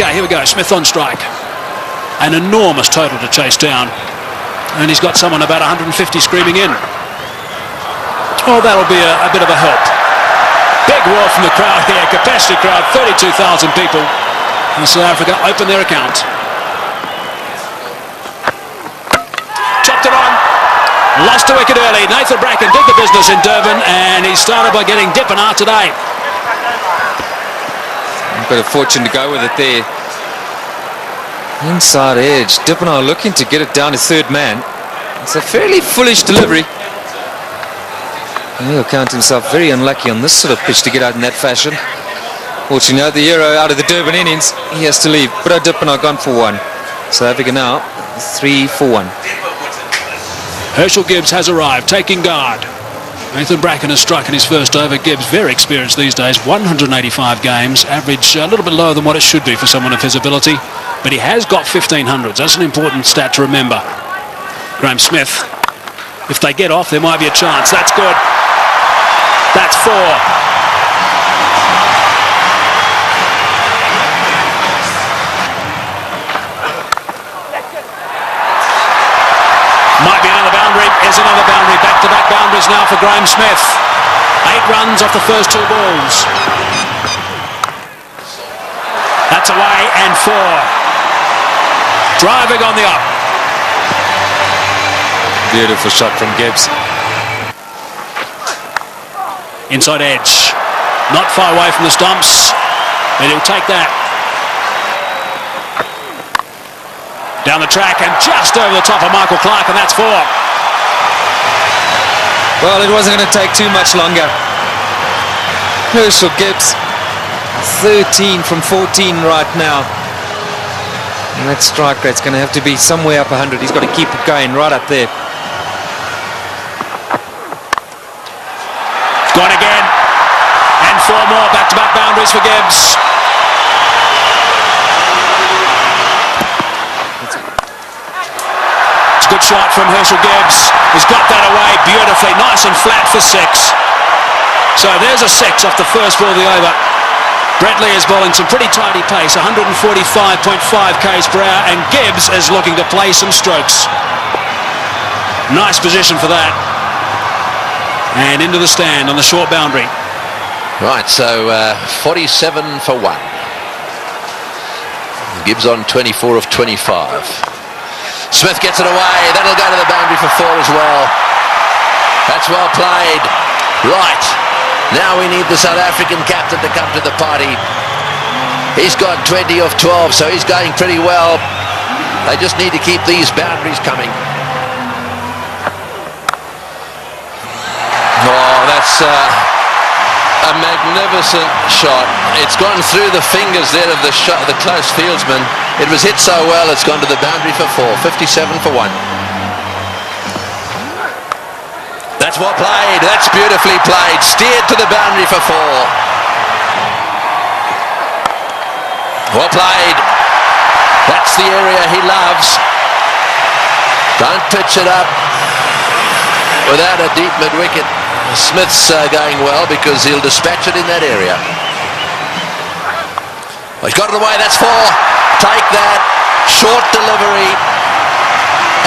Okay, here we go. Smith on strike. An enormous total to chase down. And he's got someone about 150 screaming in. Oh, that'll be a bit of a help. Big roar from the crowd here. Capacity crowd, 32,000 people. And South Africa open their account. Chopped it on. Lost a wicket early. Nathan Bracken did the business in Durban, and he started by getting Dippenaar today. A bit of fortune to go with it there. Inside edge. Dippenaar looking to get it down to third man. It's a fairly foolish delivery. He'll count himself very unlucky on this sort of pitch to get out in that fashion. Fortunately, the hero out of the Durban innings, he has to leave. But Dippenaar gone for one. South Africa now 3 for 1. Herschel Gibbs has arrived, taking guard. Nathan Bracken has struck in his first over. Gibbs, very experienced these days, 185 games, average a little bit lower than what it should be for someone of his ability, but he has got 1500s. That's an important stat to remember. Graham Smith, if they get off, there might be a chance. That's good. That's 4. Might be another boundary. Is another boundary. Back-to-back boundaries now for Graham Smith. 8 runs off the first 2 balls. That's away and 4. Driving on the up. Beautiful shot from Gibbs. Inside edge. Not far away from the stumps, but he'll take that. Down the track and just over the top of Michael Clark, and that's 4. Well, it wasn't going to take too much longer. Herschel Gibbs, 13 from 14 right now. And that strike rate's going to have to be somewhere up 100. He's got to keep it going right up there. Gone again. And 4 more back-to-back boundaries for Gibbs. It's a good shot from Herschel Gibbs. He's got that away beautifully. Nice and flat for 6. So there's a 6 off the first ball of the over. Brett Lee is bowling some pretty tidy pace, 145.5 k's per hour, and Gibbs is looking to play some strokes. Nice position for that. And into the stand on the short boundary. Right, so 47 for 1. Gibbs on 24 of 25. Smith gets it away. That'll go to the boundary for 4 as well. That's well played. Right. Now we need the South African captain to come to the party. He's got 20 of 12, so he's going pretty well. They just need to keep these boundaries coming. Oh, that's a magnificent shot. It's gone through the fingers there of the close fieldsman. It was hit so well, it's gone to the boundary for 4. 57 for 1. That's well played. That's beautifully played. Steered to the boundary for 4. Well played. That's the area he loves. Don't pitch it up without a deep mid-wicket. Smith's going well because he'll dispatch it in that area. Oh, he's got it away. That's 4. Take that. Short delivery.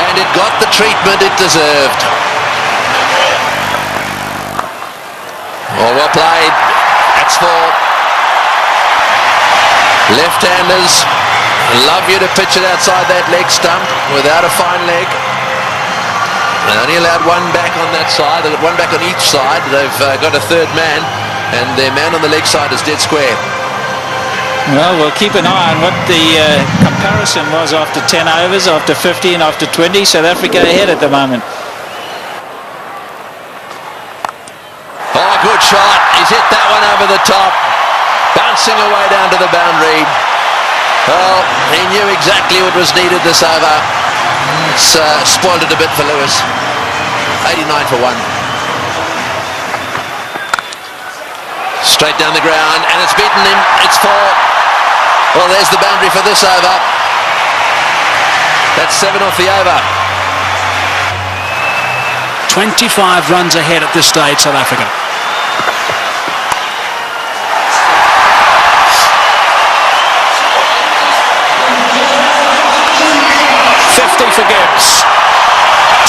And it got the treatment it deserved. Oh, well played. That's 4. Left-handers love you to pitch it outside that leg stump without a fine leg. They only allowed 1 back on that side. They've got 1 back on each side. They've got a third man, and their man on the leg side is dead square. Well, we'll keep an eye on what the comparison was after 10 overs, after 50 and after 20. South Africa ahead at the moment. Oh, good shot. He's hit that one over the top. Bouncing away down to the boundary. Well, he knew exactly what was needed this over. It's spoiled it a bit for Lewis. 89 for 1. Straight down the ground, and it's beaten him. It's 4. Well, there's the boundary for this over. That's 7 off the over. 25 runs ahead at this stage, South Africa.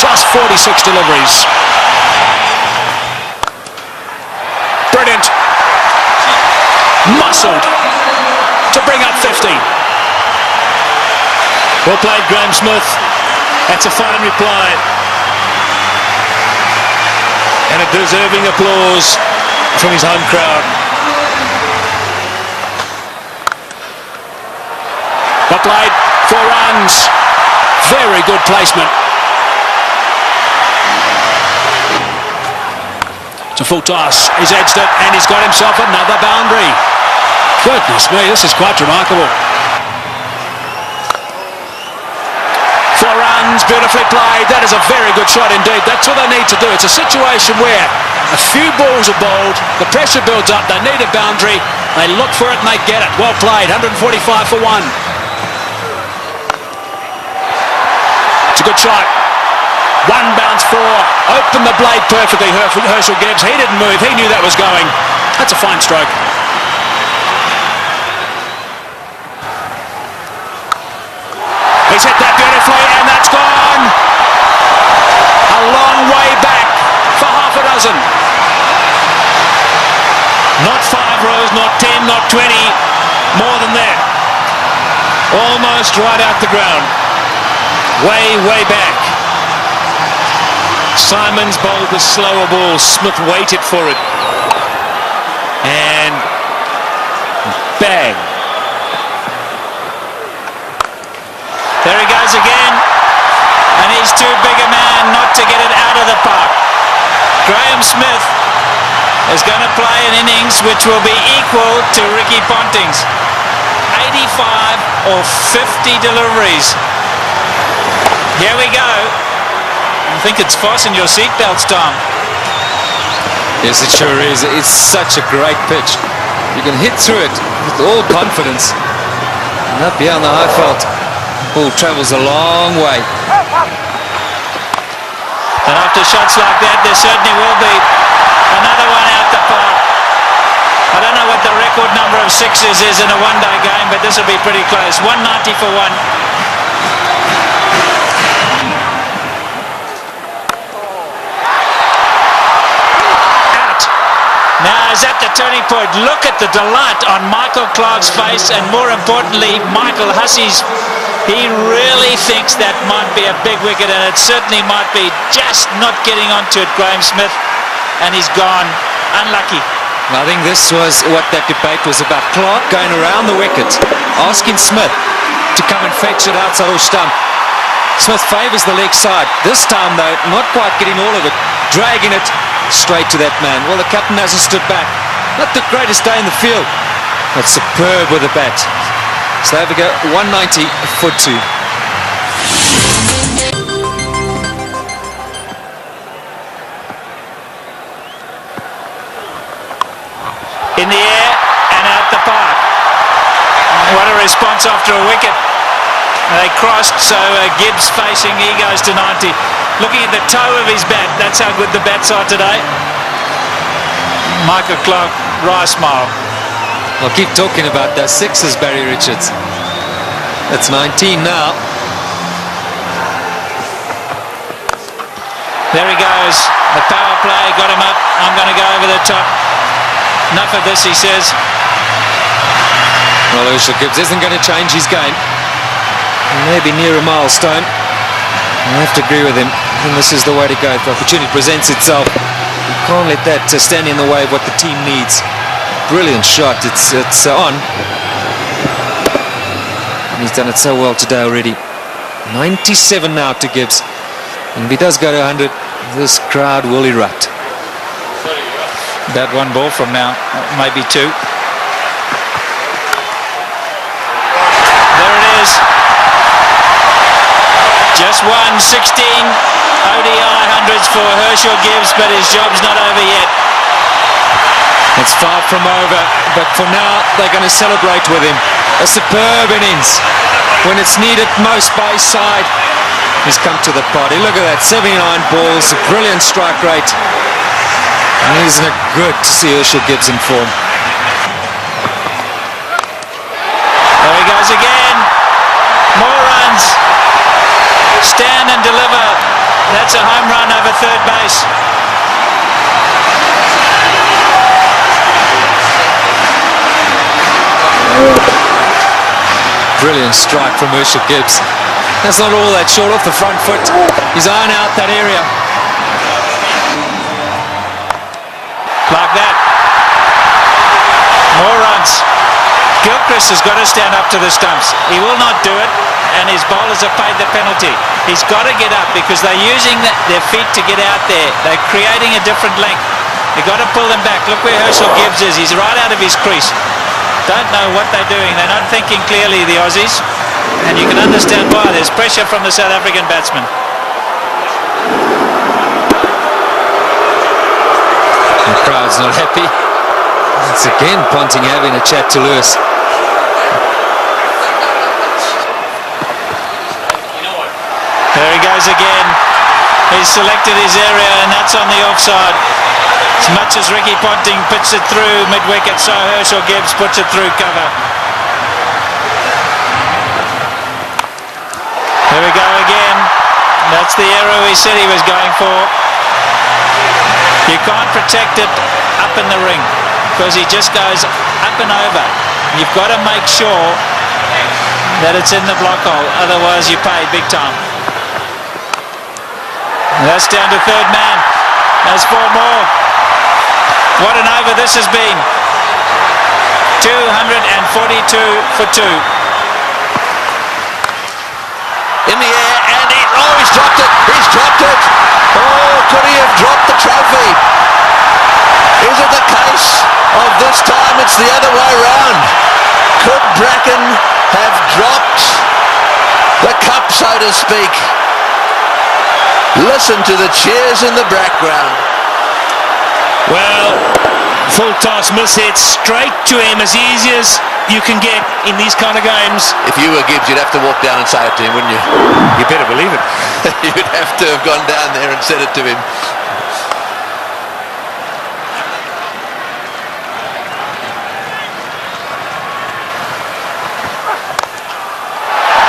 just 46 deliveries. Brilliant. Muscled to bring up 50. Well played, Graham Smith. That's a fine reply. And a deserving applause from his home crowd. Well played, 4 runs. Very good placement. It's a full toss. He's edged it and he's got himself another boundary. Goodness me, this is quite remarkable. 4 runs, beautifully played. That is a very good shot indeed. That's what they need to do. It's a situation where a few balls are bowled, the pressure builds up, they need a boundary, they look for it and they get it. Well played, 145 for 1. It's a good shot. 1 bounce 4. Opened the blade perfectly, Herschel Gibbs. He didn't move, he knew that was going. That's a fine stroke. He's hit that beautifully and that's gone. A long way back for half a dozen. Not 5 rows, not 10, not 20. More than that. Almost right out the ground. Way, way back. Simons bowled the slower ball. Smith waited for it. And bang. There he goes again. And he's too big a man not to get it out of the park. Graham Smith is going to play an innings which will be equal to Ricky Ponting's. 85 or 50 deliveries. Here we go. I think it's fasten your seatbelts, Tom. Yes, it sure is. It's such a great pitch. You can hit through it with all confidence. And up here on the high felt, ball travels a long way. And after shots like that, there certainly will be another one out the park. I don't know what the record number of sixes is in a one-day game, but this will be pretty close. 190 for 1. Now is at the turning point. Look at the delight on Michael Clarke's face, and more importantly, Michael Hussey's. He really thinks that might be a big wicket, and it certainly might be. Just not getting onto it, Graham Smith, and he's gone. Unlucky. I think this was what that debate was about. Clarke going around the wicket, asking Smith to come and fetch it outside the stump. Smith favours the leg side. This time, though, not quite getting all of it, dragging it straight to that man. Well, the captain hasn't stood back. Not the greatest day in the field, but superb with the bat. So there we go, 190 for 2. In the air and out the park. What a response after a wicket. They crossed, so Gibbs facing, he goes to 90. Looking at the toe of his bat, that's how good the bats are today. Michael Clarke, wry smile. I'll keep talking about those sixes, Barry Richards. That's 19 now. There he goes. The power play got him up. I'm going to go over the top. Enough of this, he says. Well, Herschel Gibbs isn't going to change his game. Maybe near a milestone. I have to agree with him. And this is the way to go. If the opportunity presents itself, you can't let that stand in the way of what the team needs. Brilliant shot. It's on. And he's done it so well today already. 97 now to Gibbs. And if he does go to 100, this crowd will erupt. About 1 ball from now, maybe 2. There it is. Just 16 ODI hundreds for Herschel Gibbs, but his job's not over yet. It's far from over, but for now they're going to celebrate with him. A superb innings. When it's needed most by his side, he's come to the party. Look at that, 79 balls, a brilliant strike rate. And isn't it good to see Herschel Gibbs in form? There he goes again. More runs. Stand and deliver. That's third base. Brilliant strike from Herschel Gibbs. That's not all that short off the front foot. He's eyeing out that area. Like that. More runs. Gilchrist has got to stand up to the stumps. He will not do it, and his bowlers have paid the penalty. He's got to get up because they're using their feet to get out there. They're creating a different length. They've got to pull them back. Look where Herschel Gibbs is. He's right out of his crease. Don't know what they're doing. They're not thinking clearly, the Aussies. And you can understand why. There's pressure from the South African batsman. The crowd's not happy. It's again Ponting having a chat to Lewis. There he goes again. He's selected his area, and that's on the offside. As much as Ricky Ponting puts it through mid-wicket, so Herschel Gibbs puts it through cover. Here we go again. That's the arrow he said he was going for. You can't protect it up in the ring because he just goes up and over. You've got to make sure that it's in the block hole, otherwise you pay big time. And that's down to third man. There's 4 more. What an over this has been. 242 for 2. In the air, and he's dropped it. He's dropped it. Oh, could he have dropped the trophy? Is it the case of this time it's the other way round? Could Bracken have dropped the cup, so to speak? Listen to the cheers in the background. Well, full toss miss hit straight to him, as easy as you can get in these kind of games. If you were Gibbs, you'd have to walk down and say it to him, wouldn't you? You better believe it. You'd have to have gone down there and said it to him.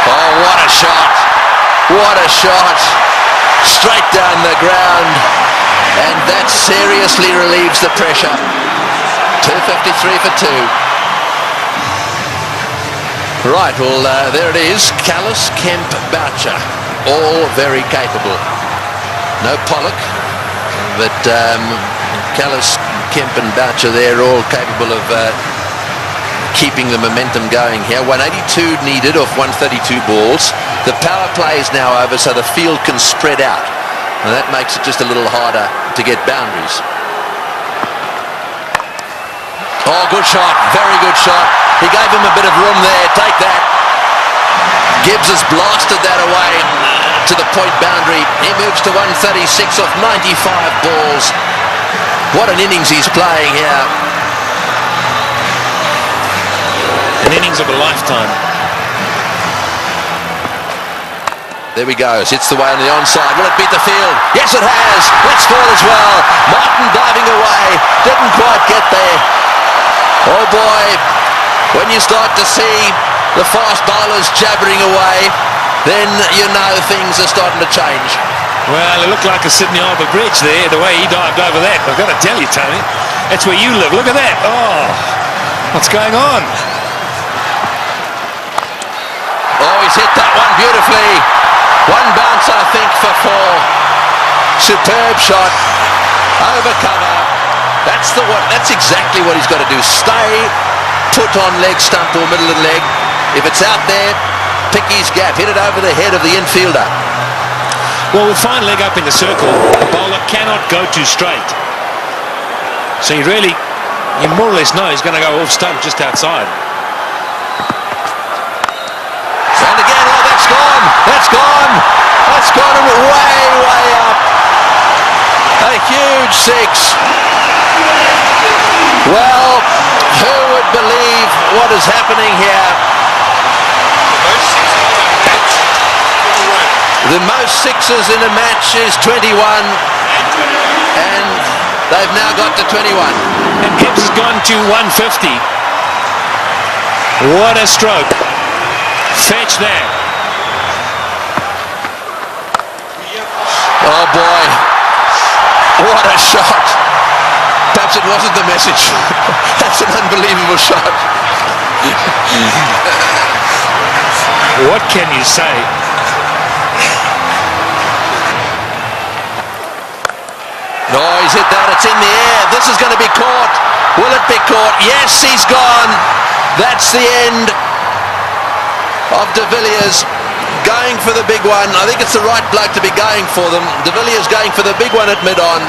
Oh, what a shot. What a shot. Straight down the ground. And that seriously relieves the pressure. 253 for 2. Right, well, there it is. Kallis, Kemp, Boucher, all very capable. No Pollock, but Kallis, Kemp and Boucher, they're all capable of keeping the momentum going here. 182 needed off 132 balls. The power play is now over, so the field can spread out, and that makes it just a little harder to get boundaries. Oh, good shot, very good shot. He gave him a bit of room there. Take that. Gibbs has blasted that away to the point boundary. He moves to 136 off 95 balls. What an innings he's playing here. An innings of a lifetime. There we go. Hits the way on the onside. Will it beat the field? Yes, it has. Let's score as well. Martin diving away. Didn't quite get there. Oh boy. When you start to see the fast bowlers jabbering away, then you know things are starting to change. Well, it looked like a Sydney Harbour Bridge there, the way he dived over that. I've got to tell you, Tony, that's where you live. Look at that. Oh, what's going on? Oh, he's hit that one beautifully. One bounce, I think, for 4. Superb shot. Over cover. That's exactly what he's got to do. Stay put on leg stump or middle of the leg. If it's out there, pick his gap. Hit it over the head of the infielder. Well, with fine leg up in the circle, the bowler cannot go too straight. So you more or less know he's going to go off stump just outside. And again, oh, that's gone. That's gone. That's gone way, way up. A huge 6. Well, who would believe what is happening here? The most sixes in a match is 21, and they've now got to 21. And Gibbs has gone to 150. What a stroke. Fetch that. Oh boy, What a shot. Perhaps it wasn't the message. That's an unbelievable shot. What can you say? No, he's hit that. It's in the air. This is going to be caught. Will it be caught? Yes, he's gone. That's the end of De Villiers going for the big one. I think it's the right bloke to be going for them. De Villiers going for the big one at mid-on.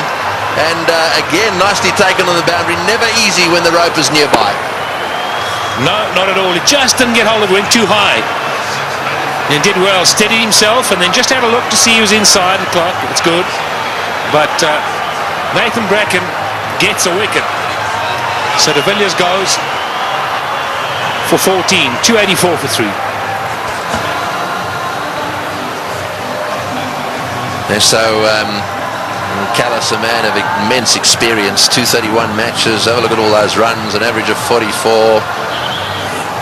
And again, nicely taken on the boundary. Never easy when the rope is nearby. No, not at all. He just didn't get hold of it, went too high. And did well, steadied himself, and then just had a look to see he was inside the clock. It's good. But Nathan Bracken gets a wicket. So De Villiers goes for 14, 284 for 3. And so Callis, a man of immense experience, 231 matches. Have a look at all those runs, an average of 44,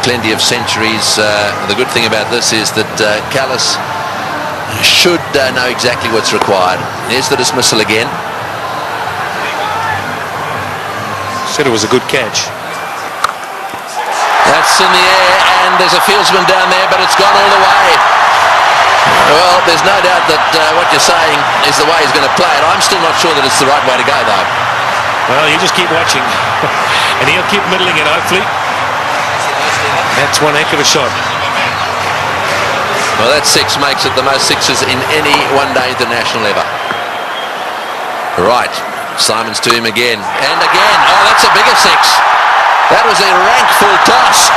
plenty of centuries. The good thing about this is that Callis should know exactly what's required. Here's the dismissal again. Said it was a good catch. That's in the air, and there's a fieldsman down there, but it's gone all the way. Well, there's no doubt that what you're saying is the way he's going to play it. I'm still not sure that it's the right way to go, though. Well, you just keep watching, and he'll keep middling it, hopefully. That's one heck of a shot. Well, that six makes it the most sixes in any one-day international ever. Right, Simons to him again, and again. Oh, that's a bigger six. That was a rank full toss.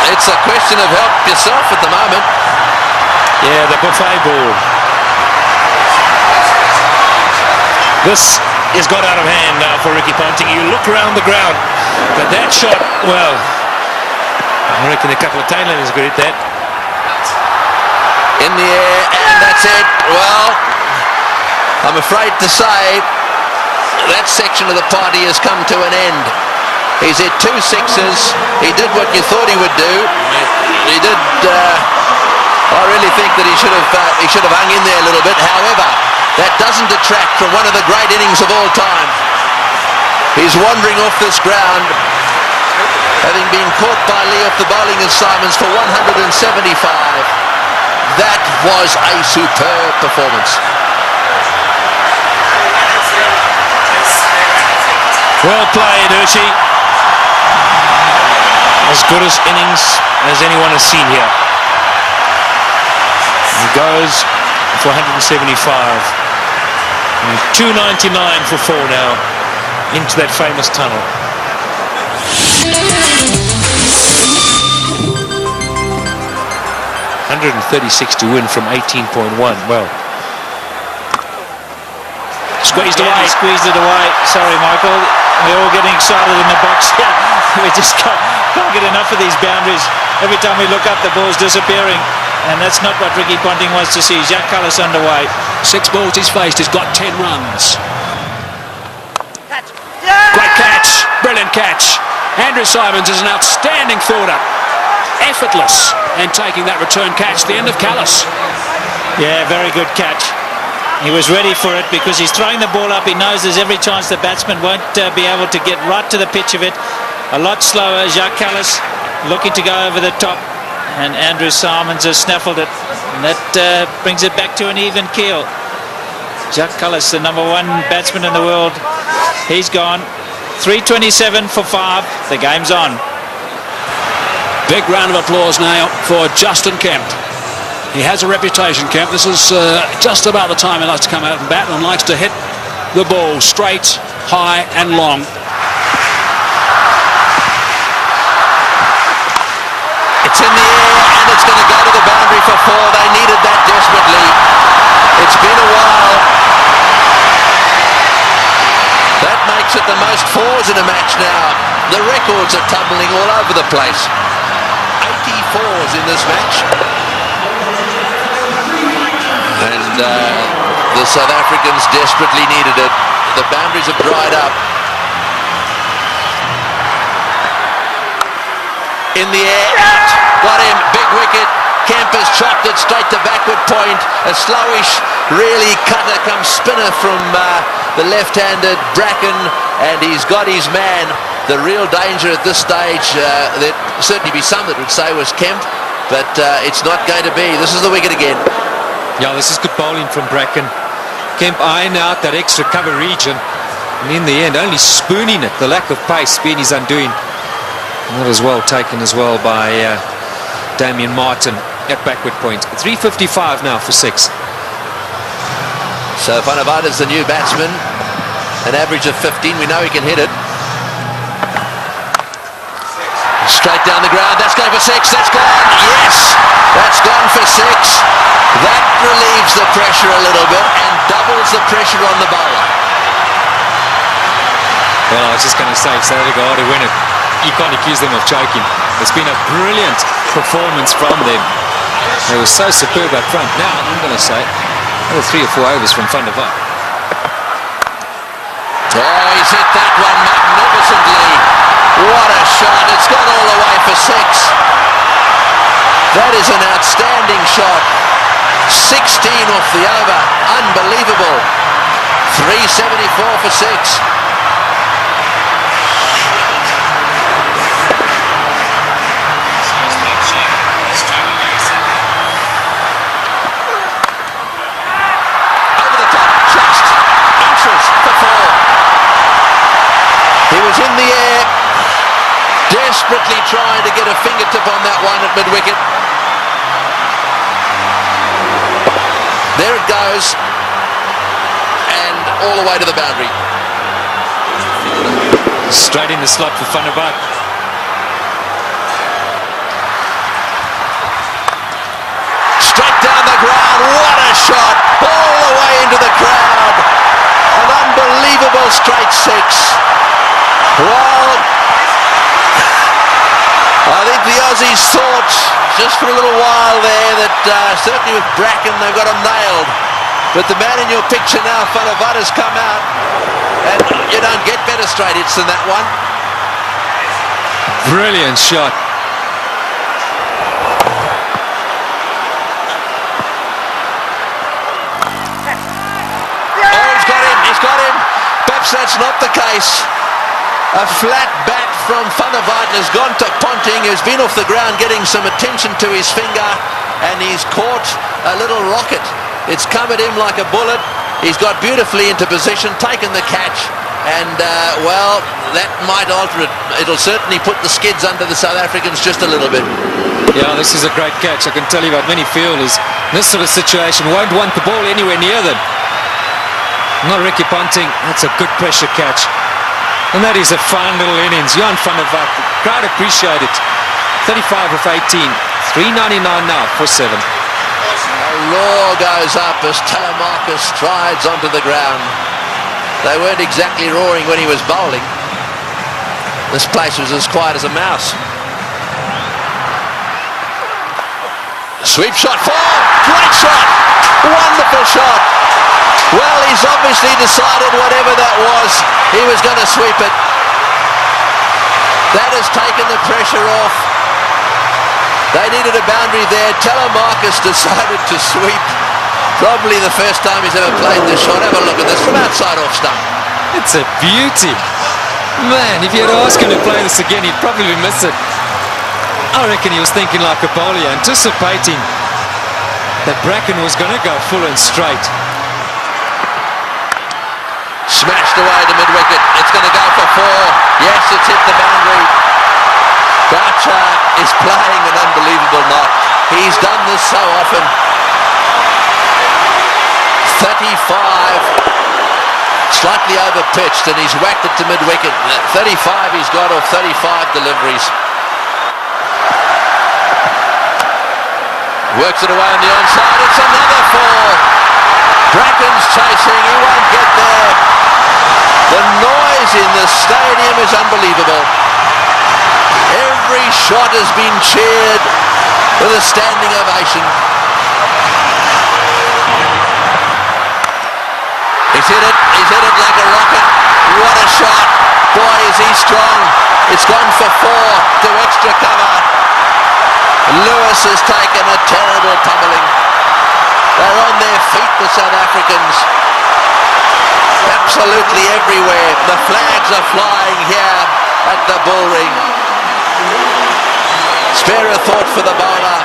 It's a question of help yourself at the moment. Yeah, the buffet ball. This has got out of hand now for Ricky Ponting. You look around the ground, but that shot, well, I reckon a couple of tailenders could hit that. In the air, and that's it. Well, I'm afraid to say that section of the party has come to an end. He's hit 2 sixes. He did what you thought he would do. He did. I really think that he should have hung in there a little bit. However, that doesn't detract from one of the great innings of all time. He's wandering off this ground, having been caught by Lee off the bowling of Simons for 175. That was a superb performance. Well played, Hershey. As good as innings as anyone has seen here. He goes for 175. And 299 for 4 now into that famous tunnel. 136 to win from 18.1. Well, squeezed away. He squeezed it away. Sorry, Michael. We're all getting excited in the box here. We just can't get enough of these boundaries. Every time we look up, the ball's disappearing. And that's not what Ricky Ponting wants to see. Jacques Kallis underway. 6 balls he's faced. He's got 10 runs. Great catch. Brilliant catch. Andrew Simons is an outstanding fielder. Effortless. And taking that return catch. The end of Kallis. Yeah, very good catch. He was ready for it because he's throwing the ball up. He knows there's every chance the batsman won't be able to get right to the pitch of it. A lot slower. Jacques Kallis looking to go over the top. And Andrew Simons has snaffled it. And that brings it back to an even keel. Jacques Kallis, the #1 batsman in the world. He's gone. 327 for 5. The game's on. Big round of applause now for Justin Kemp. He has a reputation, Kemp. This is just about the time he likes to come out and bat and likes to hit the ball straight, high and long. It's in the air and it's going to go to the boundary for 4. They needed that desperately. It's been a while. That makes it the most 4s in a match now. The records are tumbling all over the place. 84s in this match. And the South Africans desperately needed it. The boundaries have dried up. In the air, out. Got him. Big wicket. Kemp has chopped it straight to backward point. A slowish, really cutter come spinner from the left-handed Bracken, and he's got his man. The real danger at this stage, there'd certainly be some that would say was Kemp, but it's not going to be. This is the wicket again. Yeah, this is good bowling from Bracken. Kemp eyeing out that extra cover region, and in the end only spooning it. The lack of pace being his undoing. And that was well taken as well by Damien Martin at backward point. 3:55 now for 6. So Vanavada's the new batsman, an average of 15. We know he can hit it. Straight down the ground, that's going for 6, that's gone, yes, that's gone for 6. That relieves the pressure a little bit and doubles the pressure on the bowler. Well, I was just going to say, South Africa ought to win it. You can't accuse them of choking. It's been a brilliant performance from them. They were so superb up front. Now, I'm going to say, another 3 or 4 overs from Van der Vaart. Oh, he's hit that one magnificently. What a shot. It's gone all the way for 6. That is an outstanding shot. 16 off the over. Unbelievable. 374 for 6. Over the top. Just inches for 4. He was in the air, desperately trying to get a fingertip on that one at mid-wicket. There it goes, and all the way to the boundary. Straight in the slot for Van der Vaart. Straight down the ground, what a shot, all the way into the crowd. An unbelievable straight 6. Well, I think the Aussies thought just for a little while there that certainly with Bracken they've got him nailed. But the man in your picture now, Van der Vaart, has come out, and you don't get better straight hits than that one. Brilliant shot. Oh, he's got him. Perhaps that's not the case. A flat bat from Van der Vaart has gone to Ponting, who's been off the ground getting some attention to his finger, and he's caught a little rocket. It's come at him like a bullet. He's got beautifully into position, taken the catch, and well, that might alter it. It'll certainly put the skids under the South Africans just a little bit. Yeah, this is a great catch. I can tell you about many fielders in this sort of situation won't want the ball anywhere near them. Not Ricky Ponting. That's a good pressure catch. And that is a fine little innings. Jan van der Vaart, the crowd appreciate it. 35 of 18. 399 now for 7. A roar goes up as Telemarcus strides onto the ground. They weren't exactly roaring when he was bowling. This place was as quiet as a mouse. Sweep shot, 4. Great shot. Wonderful shot. Well, he's obviously decided whatever that he was going to sweep it. That has taken the pressure off. They needed a boundary there. Telemarcus decided to sweep. Probably the first time he's ever played this shot. Have a look at this from outside off stump. It's a beauty. Man, if you had asked him to play this again, he'd probably miss it. I reckon he was thinking like a bowler, anticipating that Bracken was going to go full and straight. Smashed away to mid-wicket. It's going to go for 4. Yes, it's hit the boundary. Boucher is playing an unbelievable knock. He's done this so often. 35. Slightly over-pitched, and he's whacked it to mid-wicket. 35 he's got off 35 deliveries. Works it away on the onside. It's another 4. Bracken's chasing. He won't get there. The noise in the stadium is unbelievable. Every shot has been cheered with a standing ovation. He's hit it like a rocket. What a shot. Boy, is he strong. It's gone for 4 to extra cover. Lewis has taken a terrible pummeling. They're on their feet, the South Africans. Absolutely everywhere. The flags are flying here at the bull ring. Spare a thought for the bowler.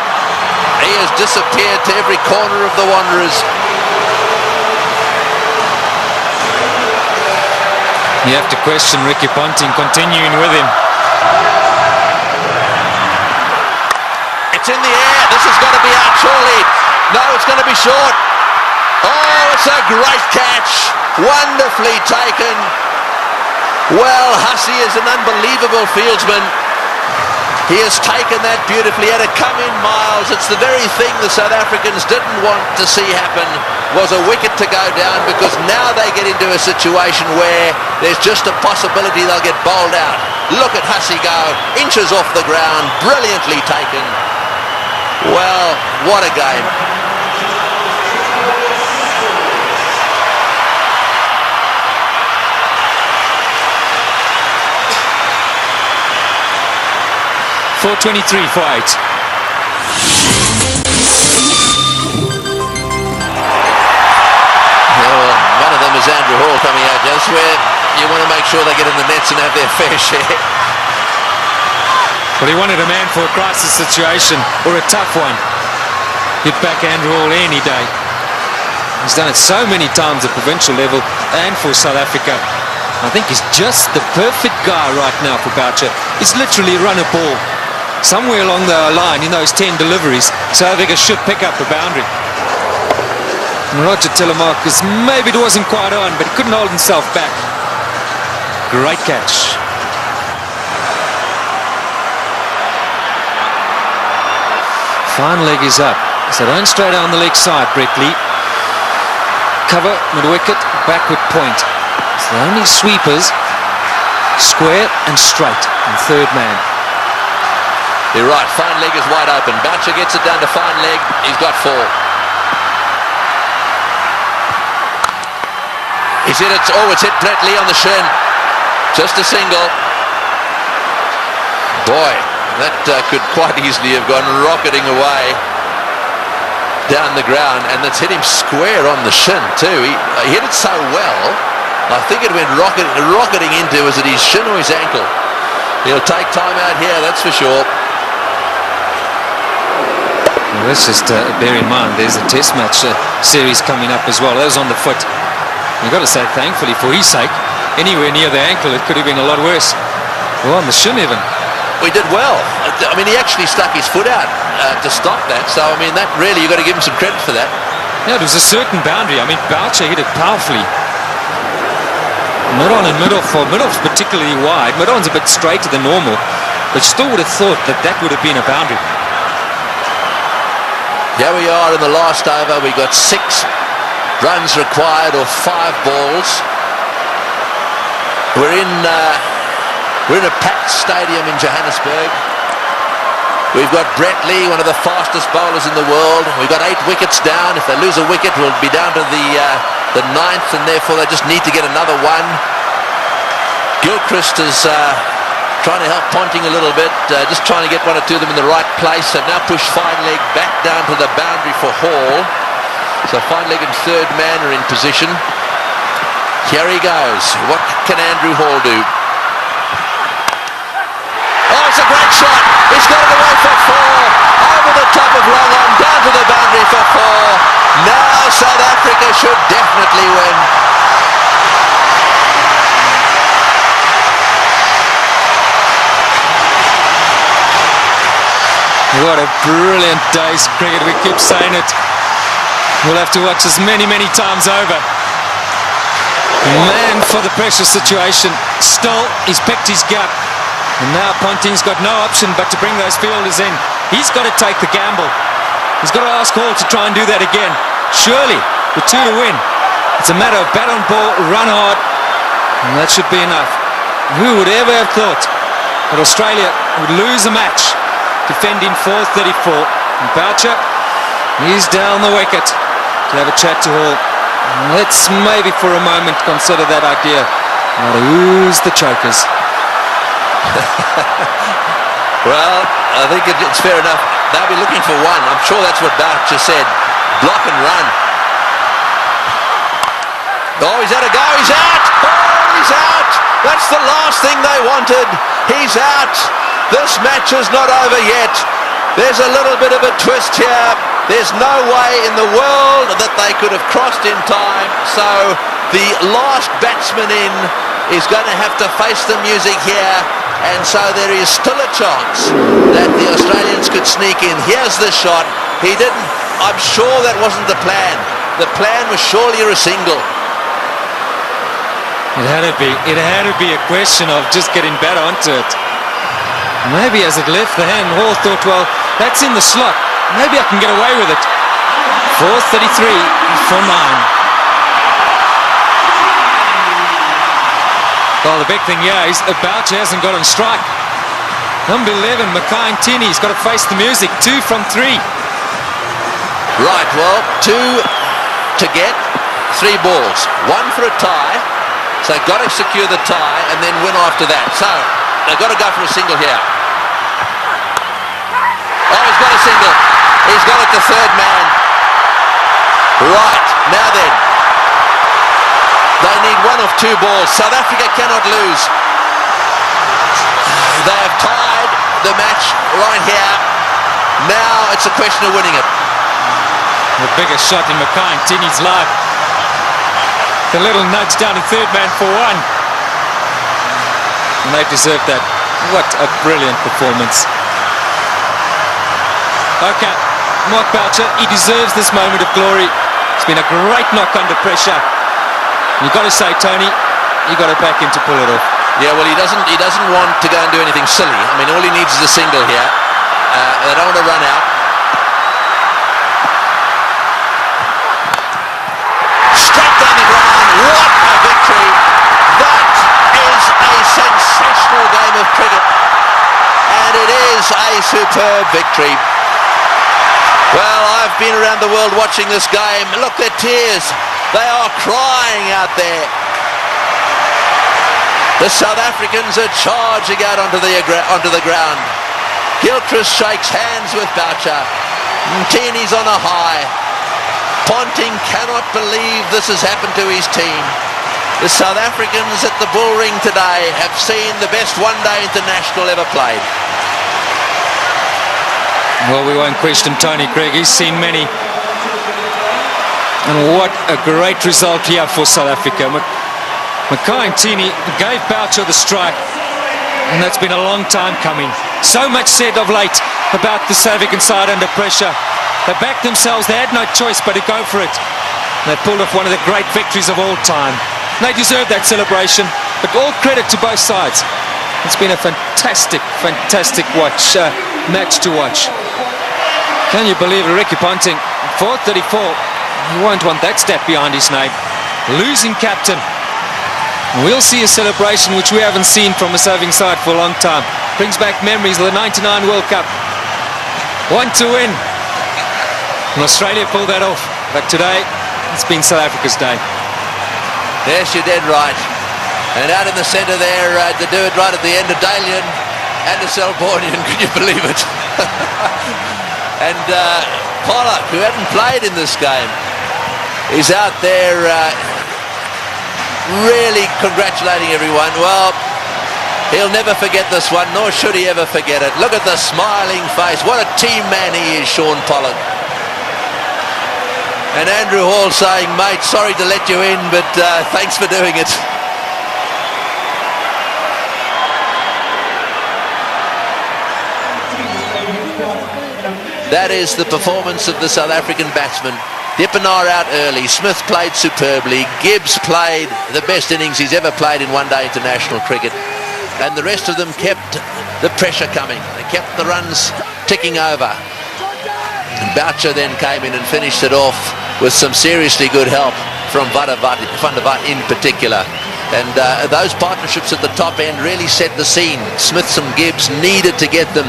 He has disappeared to every corner of the Wanderers. You have to question Ricky Ponting continuing with him. It's in the air. This has got to be out surely. No, it's going to be short. Oh, it's a great catch. Wonderfully taken. Well, Hussey is an unbelievable fieldsman. He has taken that beautifully. He had to come in miles. It's the very thing the South Africans didn't want to see happen, was a wicket to go down, because now they get into a situation where there's just a possibility they'll get bowled out. Look at Hussey go, inches off the ground, brilliantly taken. Well, what a game. .423 for 8. Well, one of them is Andrew Hall coming out. That's where you want to make sure they get in the nets and have their fair share. Well, he wanted a man for a crisis situation, or a tough one. Hit back Andrew Hall any day. He's done it so many times at provincial level and for South Africa. I think he's just the perfect guy right now for Boucher. He's literally run a ball. Somewhere along the line in those 10 deliveries, South Africa should pick up the boundary. And Roger Telemarcus, maybe it wasn't quite on, but he couldn't hold himself back. Great catch. Fine leg is up. So don't straight down the leg side, Brett Lee. Cover, mid-wicket, backward point. So the only sweepers, square and straight, and third man. You're right, fine leg is wide open. Boucher gets it down to fine leg. He's got 4. He's hit it. Oh, it's hit Brett Lee on the shin. Just a single. Boy, that could quite easily have gone rocketing away down the ground, and that's hit him square on the shin too. He hit it so well. I think it went rocketing into, was it his shin or his ankle? He'll take time out here, that's for sure. Well, let's just bear in mind there's a test match series coming up as well. That was on the foot. You've got to say thankfully for his sake. Anywhere near the ankle it could have been a lot worse. Well, on the shin even. We did well. I mean, he actually stuck his foot out to stop that. So, I mean, that really, you've got to give him some credit for that. Yeah, it was a certain boundary. I mean, Boucher hit it powerfully. Mid-on and mid-off's particularly wide. Mid-on's a bit straighter than normal, but you still would have thought that that would have been a boundary. Here we are in the last over. We got 6 runs required, or 5 balls. We're in a packed stadium in Johannesburg. We've got Brett Lee, one of the fastest bowlers in the world. We've got 8 wickets down. If they lose a wicket, we'll be down to the 9th, and therefore they just need to get another one. Gilchrist is trying to help Ponting a little bit, just trying to get 1 or 2 of them in the right place. They've now pushed fine leg back down to the boundary for Hall. So fine leg and third man are in position. Here he goes. What can Andrew Hall do? Oh, it's a great shot. He's got it away for 4. Over the top of long on, down to the boundary for 4. Now South Africa should definitely win. What a brilliant day's cricket. We keep saying it. We'll have to watch this many, many times over. Man for the pressure situation. Still, he's picked his gap. And now Ponting's got no option but to bring those fielders in. He's got to take the gamble. He's got to ask Hall to try and do that again. Surely, with 2 to win. It's a matter of bat on ball, run hard, and that should be enough. Who would ever have thought that Australia would lose a match defending 434? And Boucher, he's down the wicket to have a chat to Hall. Let's maybe for a moment consider that idea. Now who's the chokers? Well, I think it's fair enough. They'll be looking for one. I'm sure that's what Boucher said. Block and run. Oh, he's had a go. He's out. Oh, he's out. That's the last thing they wanted. He's out. This match is not over yet. There's a little bit of a twist here. There's no way in the world that they could have crossed in time. So the last batsman in is going to have to face the music here. And so there is still a chance that the Australians could sneak in. Here's the shot. He didn't. I'm sure that wasn't the plan. The plan was surely a single. It had to be. It had to be a question of just getting better onto it. Maybe as it left the hand, Hall thought, well, that's in the slot. Maybe I can get away with it. 4:33 for 9. Well, the big thing here is Boucher hasn't got on strike. Number 11, Mackay Ntini, he's got to face the music. 2 from 3. Right, well, 2 to get, 3 balls. 1 for a tie. So they've got to secure the tie and then win after that. So they've got to go for a single here. Oh, he's got a single. He's got it to third man. Right, now then. They need 1 of 2 balls. South Africa cannot lose. They have tied the match right here. Now it's a question of winning it. The biggest shot in Mackay Ntini's life. The little nudge down to third man for 1. And they deserve that. What a brilliant performance. Okay, Mark Boucher, he deserves this moment of glory. It's been a great knock under pressure. You've got to say, Tony, you've got to back him to pull it off. Yeah, well, he doesn't want to go and do anything silly. I mean, all he needs is a single here. They don't want to run out. Straight down the ground. What a victory. That is a sensational game of cricket. And it is a superb victory. Well, I've been around the world watching this game. Look, their tears. They are crying out there. The South Africans are charging out onto the ground. Gilchrist shakes hands with Boucher. Ntini's on a high. Ponting cannot believe this has happened to his team. The South Africans at the Bullring today have seen the best one-day international ever played. Well, we won't question Tony Craig. He's seen many. And what a great result here for South Africa. Mackay Ntini gave Boucher the strike. And that's been a long time coming. So much said of late about the South African side under pressure. They backed themselves. They had no choice but to go for it. They pulled off one of the great victories of all time. They deserve that celebration. But all credit to both sides. It's been a fantastic, fantastic match to watch. Can you believe it? Ricky Ponting, 4:34. He won't want that step behind his name. Losing captain. We'll see a celebration which we haven't seen from a serving side for a long time. Brings back memories of the '99 World Cup. 1 to win. And Australia pulled that off. But today, it's been South Africa's day. Yes, you're dead right. And out in the centre there, to do it right at the end of Dalian and the Selbornian, can you believe it? And Pollock, who hadn't played in this game, is out there really congratulating everyone. Well, he'll never forget this one, nor should he ever forget it. Look at the smiling face. What a team man he is, Shaun Pollock. And Andrew Hall saying, mate, sorry to let you in, but thanks for doing it. That is the performance of the South African batsmen. Dippenaar out early. Smith played superbly. Gibbs played the best innings he's ever played in one-day international cricket. And the rest of them kept the pressure coming. They kept the runs ticking over. And Boucher then came in and finished it off with some seriously good help from Van der Vaart in particular. And those partnerships at the top end really set the scene. Smith and Gibbs needed to get them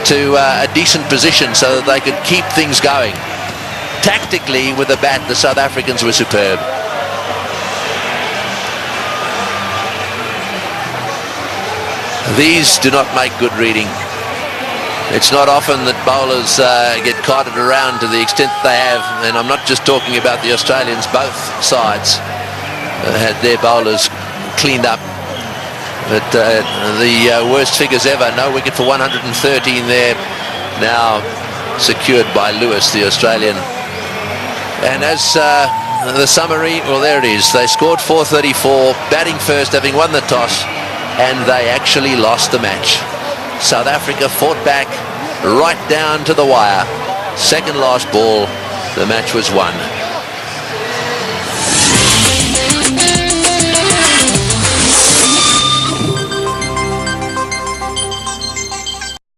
to a decent position so that they could keep things going. Tactically, with the bat, the South Africans were superb. These do not make good reading. It's not often that bowlers get carted around to the extent they have, and I'm not just talking about the Australians. Both sides had their bowlers cleaned up. But the worst figures ever. No wicket for 113 there. Now secured by Lewis, the Australian. And as the summary, well, there it is. They scored 434, batting first, having won the toss, and they actually lost the match. South Africa fought back right down to the wire. Second last ball, the match was won.